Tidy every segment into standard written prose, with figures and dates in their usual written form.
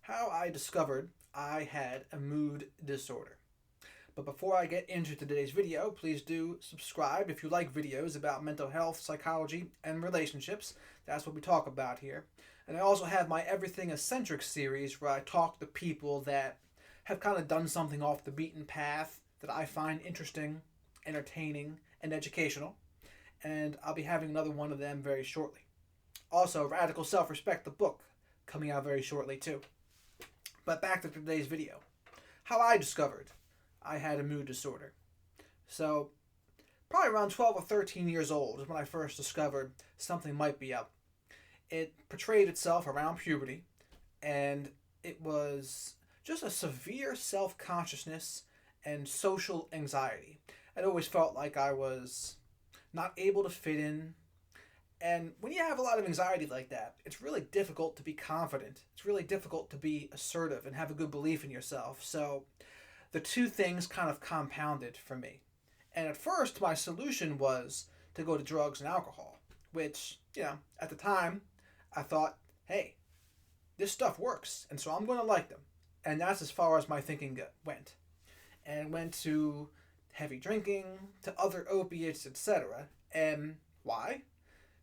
how I discovered I had a mood disorder. But before I get into today's video, please do subscribe if you like videos about mental health, psychology, and relationships. That's what we talk about here. And I also have my Everything Eccentric series where I talk to people that have kind of done something off the beaten path that I find interesting, entertaining, and educational. And I'll be having another one of them very shortly. Also, Radical Self Respect, the book, coming out very shortly too. But back to today's video. How I discovered I had a mood disorder. So, probably around 12 or 13 years old is when I first discovered something might be up. It portrayed itself around puberty, and it was just a severe self consciousness and social anxiety. It always felt like I was not able to fit in. And when you have a lot of anxiety like that, it's really difficult to be confident. It's really difficult to be assertive and have a good belief in yourself. So the two things kind of compounded for me. And at first, my solution was to go to drugs and alcohol, which, at the time, I thought, hey, this stuff works, and so I'm going to like them. And that's as far as my thinking went. And went to heavy drinking, to other opiates, etc. And why?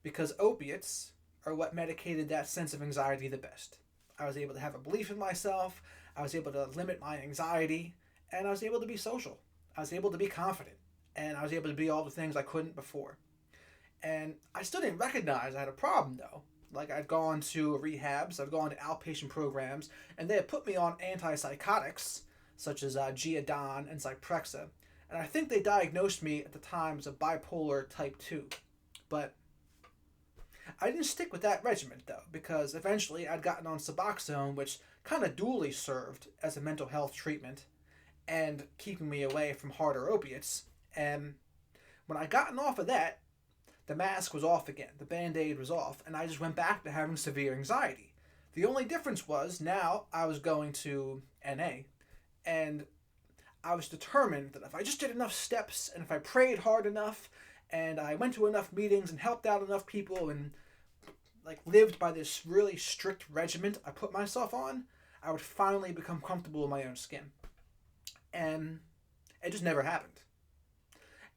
Because opiates are what medicated that sense of anxiety the best. I was able to have a belief in myself, I was able to limit my anxiety, and I was able to be social. I was able to be confident, and I was able to be all the things I couldn't before. And I still didn't recognize I had a problem though. Like I'd gone to rehabs, I'd gone to outpatient programs, and they had put me on anti-psychotics, such as geodon and zyprexa. And I think they diagnosed me at the time as a bipolar type 2. But I didn't stick with that regimen though, because eventually I'd gotten on suboxone, which kind of dually served as a mental health treatment and keeping me away from harder opiates. And when I gotten off of that, the mask was off again, the band-aid was off, and I just went back to having severe anxiety. The only difference was now I was going to NA, and I was determined that if I just did enough steps and if I prayed hard enough and I went to enough meetings and helped out enough people and lived by this really strict regimen I put myself on, I would finally become comfortable in my own skin. And it just never happened.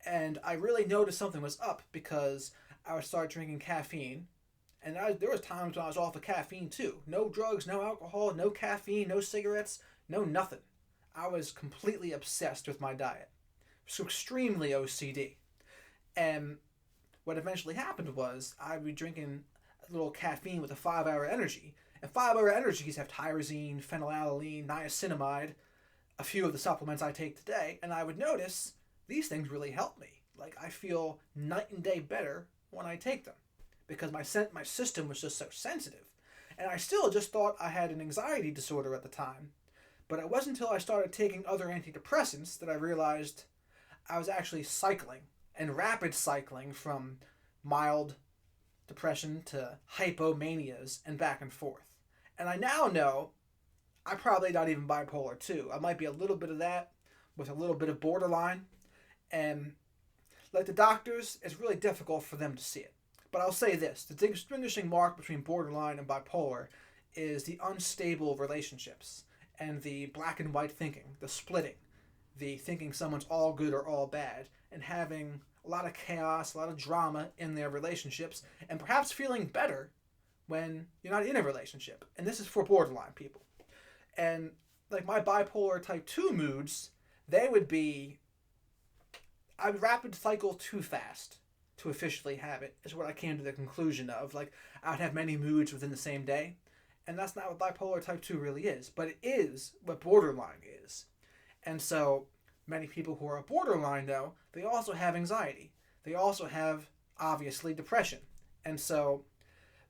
And I really noticed something was up because I would start drinking caffeine, and there was times when I was off of caffeine too. No drugs, no alcohol, no caffeine, no cigarettes, no nothing. I was completely obsessed with my diet. So extremely OCD. And what eventually happened was I'd be drinking a little caffeine with a 5-hour energy. And 5-hour energies have tyrosine, phenylaline, niacinamide, a few of the supplements I take today, and I would notice these things really help me. Like I feel night and day better when I take them because my system was just so sensitive. And I still just thought I had an anxiety disorder at the time. But it wasn't until I started taking other antidepressants that I realized I was actually cycling and rapid cycling from mild depression to hypomanias and back and forth. And I now know I'm probably not even bipolar 2. I might be a little bit of that with a little bit of borderline. And like the doctors, it's really difficult for them to see it. But I'll say this, the distinguishing mark between borderline and bipolar is the unstable relationships and the black and white thinking, the splitting, the thinking someone's all good or all bad, and having a lot of chaos, a lot of drama in their relationships, and perhaps feeling better when you're not in a relationship. And this is for borderline people. And like my bipolar type 2 moods, they would be, I would rapid cycle too fast to officially have it, is what I came to the conclusion of. Like, I would have many moods within the same day, and that's not what bipolar type 2 really is, but it is what borderline is. And so, many people who are borderline, though, they also have anxiety. They also have, obviously, depression. And so,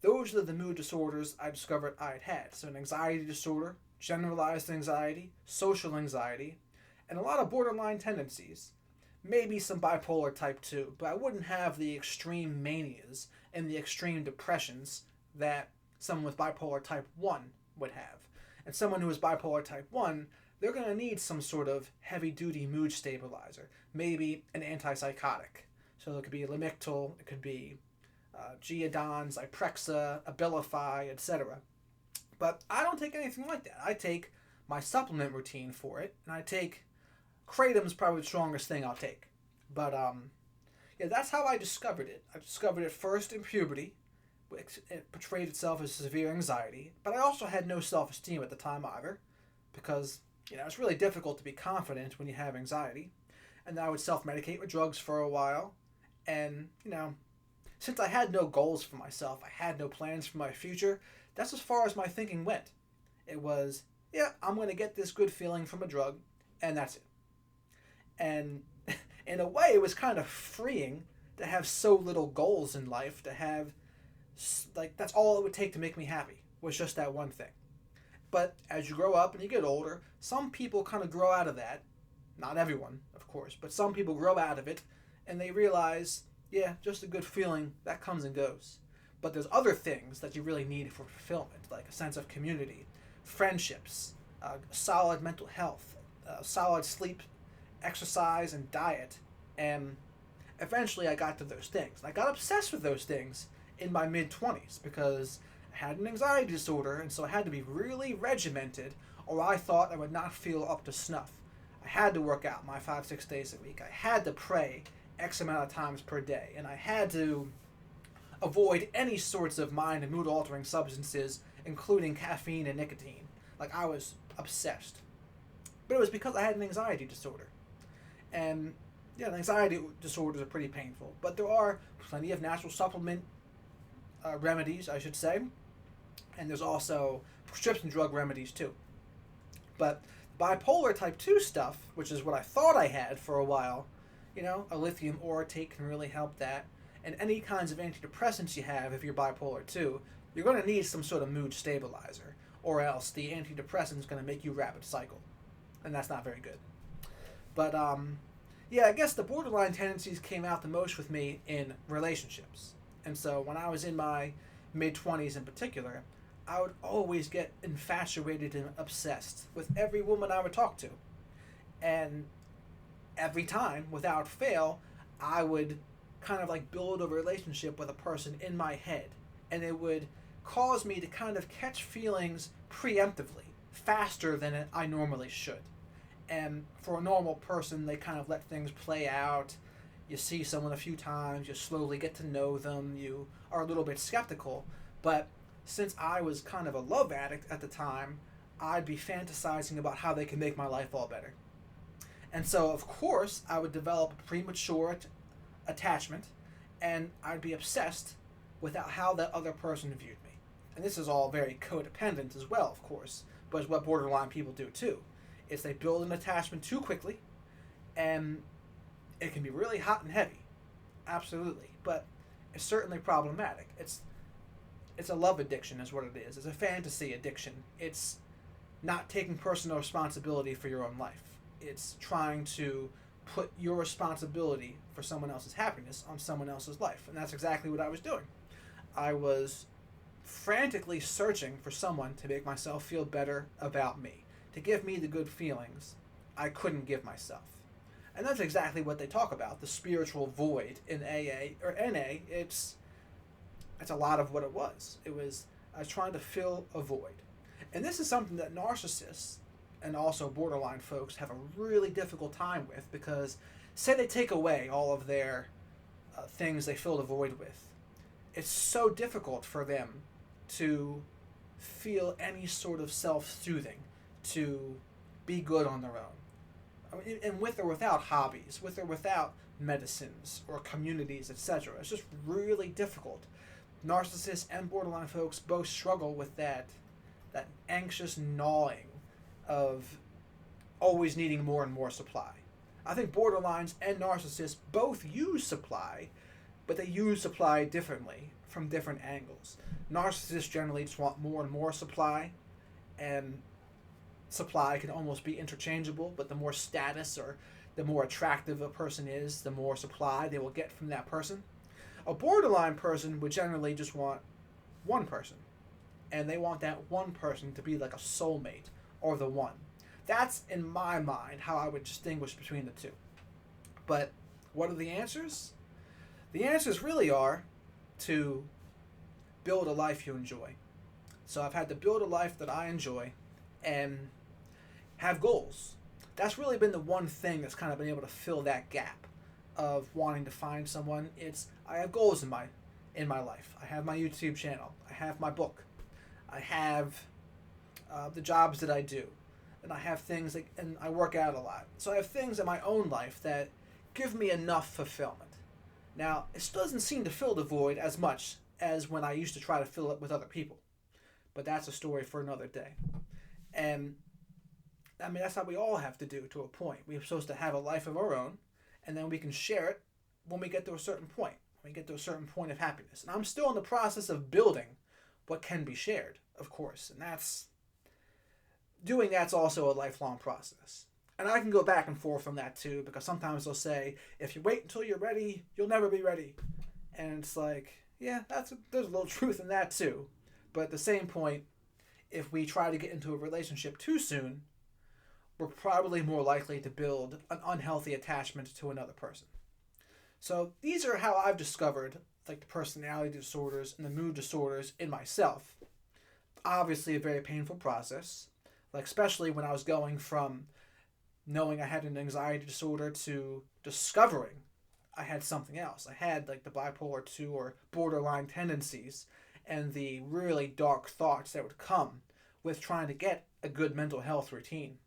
those are the mood disorders I discovered I had had. So, an anxiety disorder, generalized anxiety, social anxiety, and a lot of borderline tendencies. Maybe some bipolar type 2, but I wouldn't have the extreme manias and the extreme depressions that someone with bipolar type 1 would have. And someone who is bipolar type 1, they're going to need some sort of heavy-duty mood stabilizer, maybe an anti-psychotic. So it could be Lamictal, it could be geodon, zyprexa, Abilify, etc. But I don't take anything like that. I take my supplement routine for it, and I take kratom's probably the strongest thing I'll take. But yeah, that's how I discovered it. I discovered it first in puberty. It portrayed itself as severe anxiety, but I also had no self-esteem at the time either, because it's really difficult to be confident when you have anxiety. And I would self-medicate with drugs for a while, and since I had no goals for myself, I had no plans for my future. That's as far as my thinking went. It was, yeah, I'm going to get this good feeling from a drug, and that's it. And in a way, it was kind of freeing to have so little goals in life, to have, that's all it would take to make me happy, was just that one thing. But as you grow up and you get older, some people kind of grow out of that. Not everyone, of course, but some people grow out of it, and they realize, yeah, just a good feeling, that comes and goes. But there's other things that you really need for fulfillment, like a sense of community, friendships, solid mental health, solid sleep, exercise, and diet. And eventually I got to those things. I got obsessed with those things in my mid-20s because I had an anxiety disorder, and so I had to be really regimented, or I thought I would not feel up to snuff. I had to work out my 5-6 days a week. I had to pray X amount of times per day, and I had to avoid any sorts of mind and mood altering substances, including caffeine and nicotine. I was obsessed. But it was because I had an anxiety disorder. And yeah, anxiety disorders are pretty painful, but there are plenty of natural supplement remedies, I should say, and there's also prescription drug remedies too. But bipolar type 2 stuff, which is what I thought I had for a while, a lithium orotate can really help that. And any kinds of antidepressants you have, if you're bipolar 2, you're going to need some sort of mood stabilizer, or else the antidepressant is going to make you rapid cycle. And that's not very good. But, yeah, I guess the borderline tendencies came out the most with me in relationships. And so when I was in my mid-20s in particular, I would always get infatuated and obsessed with every woman I would talk to. And every time, without fail, I would kind of build a relationship with a person in my head. And it would cause me to kind of catch feelings preemptively, faster than I normally should. And for a normal person, they kind of let things play out. You see someone a few times, you slowly get to know them, you are a little bit skeptical. But since I was kind of a love addict at the time, I'd be fantasizing about how they can make my life all better. And so, of course, I would develop a premature attachment, and I'd be obsessed with how that other person viewed me. And this is all very codependent as well, of course, but it's what borderline people do too. Is they build an attachment too quickly, and it can be really hot and heavy, absolutely, but it's certainly problematic. It's a love addiction is what it is. It's a fantasy addiction. It's not taking personal responsibility for your own life. It's trying to put your responsibility for someone else's happiness on someone else's life, and that's exactly what I was doing. I was frantically searching for someone to make myself feel better about me, to give me the good feelings I couldn't give myself. And that's exactly what they talk about, the spiritual void in AA or NA. It's a lot of what it was. I was trying to fill a void. And this is something that narcissists and also borderline folks have a really difficult time with, because say they take away all of their things they fill the void with. It's so difficult for them to feel any sort of self-soothing, to be good on their own. And with or without hobbies, with or without medicines or communities, etc. It's just really difficult. Narcissists and borderline folks both struggle with that anxious gnawing of always needing more and more supply. I think borderlines and narcissists both use supply, but they use supply differently from different angles. Narcissists generally just want more and more supply, and supply can almost be interchangeable, but the more status or the more attractive a person is, the more supply they will get from that person. A borderline person would generally just want one person, and they want that one person to be like a soulmate or the one. That's, in my mind, how I would distinguish between the two. But what are the answers? The answers really are to build a life you enjoy, So I've had to build a life that I enjoy and have goals. That's really been the one thing that's kind of been able to fill that gap of wanting to find someone. It's I have goals in my life. I have my YouTube channel. I have my book. I have the jobs that I do, and I have things like, and I work out a lot. So I have things in my own life that give me enough fulfillment. Now, it doesn't seem to fill the void as much as when I used to try to fill it with other people, but that's a story for another day. And I mean, that's how we all have to do to a point. We're supposed to have a life of our own, and then we can share it when we get to a certain point. When we get to a certain point of happiness. And I'm still in the process of building what can be shared, of course. And that's also a lifelong process. And I can go back and forth from that too, because sometimes they'll say, if you wait until you're ready, you'll never be ready. And it's like, yeah, there's a little truth in that too. But at the same point, if we try to get into a relationship too soon, we're probably more likely to build an unhealthy attachment to another person. So these are how I've discovered like the personality disorders and the mood disorders in myself. Obviously a very painful process, like especially when I was going from knowing I had an anxiety disorder to discovering I had something else. I had like the bipolar 2 or borderline tendencies and the really dark thoughts that would come with trying to get a good mental health routine.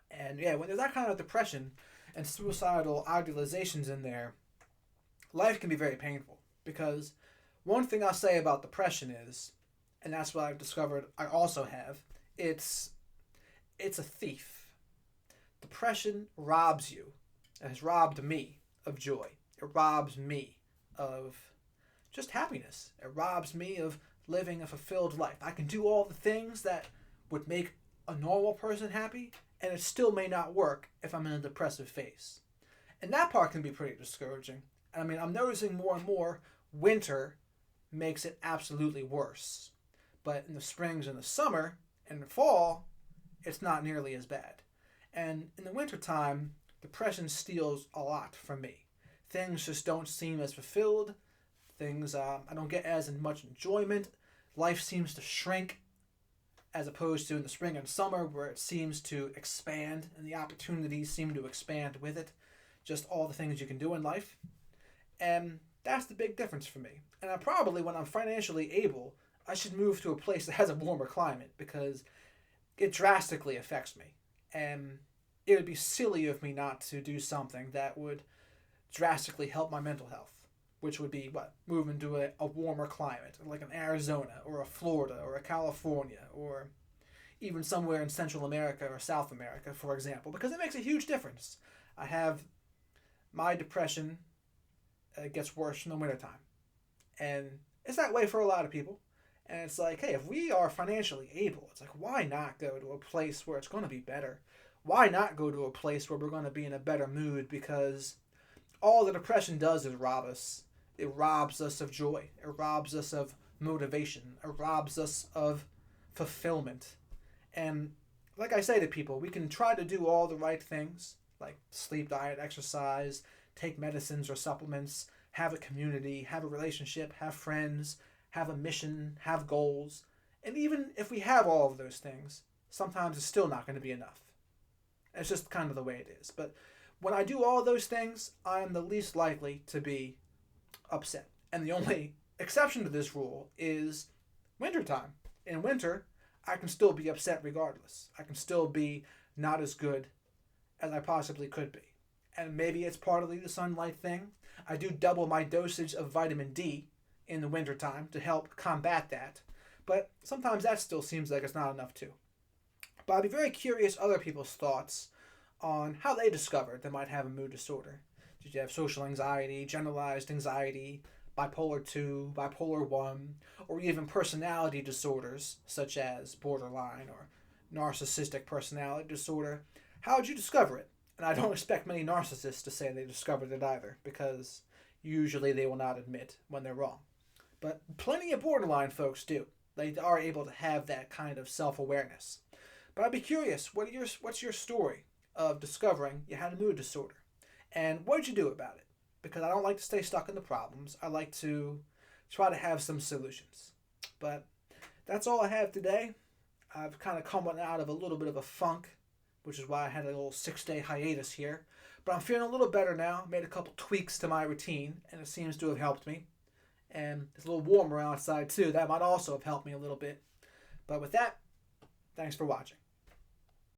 And yeah, when there's that kind of depression and suicidal idealizations in there, life can be very painful. Because one thing I'll say about depression is, and that's what I've discovered I also have, it's a thief. Depression robs you. It has robbed me of joy. It robs me of just happiness. It robs me of living a fulfilled life. I can do all the things that would make a normal person happy, and it still may not work if I'm in a depressive phase. And that part can be pretty discouraging. I mean, I'm noticing more and more winter makes it absolutely worse. But in the springs and the summer and the fall, it's not nearly as bad. And in the wintertime, depression steals a lot from me. Things just don't seem as fulfilled. I don't get as much enjoyment. Life seems to shrink as opposed to in the spring and summer where it seems to expand and the opportunities seem to expand with it. Just all the things you can do in life. And that's the big difference for me. And I probably, when I'm financially able, I should move to a place that has a warmer climate because it drastically affects me. And it would be silly of me not to do something that would drastically help my mental health, which would be move into a warmer climate, like an Arizona or a Florida or a California or even somewhere in Central America or South America, for example, because it makes a huge difference. I have my depression gets worse in the wintertime. And it's that way for a lot of people. And it's like, hey, if we are financially able, it's like, why not go to a place where it's going to be better? Why not go to a place where we're going to be in a better mood? Because all the depression does is rob us. It robs us of joy. It robs us of motivation. It robs us of fulfillment. And like I say to people, we can try to do all the right things, like sleep, diet, exercise, take medicines or supplements, have a community, have a relationship, have friends, have a mission, have goals. And even if we have all of those things, sometimes it's still not going to be enough. It's just kind of the way it is. But when I do all those things, I am the least likely to be upset. And the only exception to this rule is wintertime. In winter, I can still be upset regardless. I can still be not as good as I possibly could be. And maybe it's partly the sunlight thing. I do double my dosage of vitamin D in the wintertime to help combat that. But sometimes that still seems like it's not enough too. But I'd be very curious other people's thoughts on how they discovered they might have a mood disorder. Did you have social anxiety, generalized anxiety, bipolar 2, bipolar 1, or even personality disorders such as borderline or narcissistic personality disorder? How did you discover it? And I don't expect many narcissists to say they discovered it either, because usually they will not admit when they're wrong. But plenty of borderline folks do. They are able to have that kind of self-awareness. But I'd be curious, what's your story of discovering you had a mood disorder? And what did you do about it? Because I don't like to stay stuck in the problems. I like to try to have some solutions. But that's all I have today. I've kind of come out of a little bit of a funk, which is why I had a little 6-day hiatus here. But I'm feeling a little better now. Made a couple tweaks to my routine, and it seems to have helped me. And it's a little warmer outside too. That might also have helped me a little bit. But with that, thanks for watching.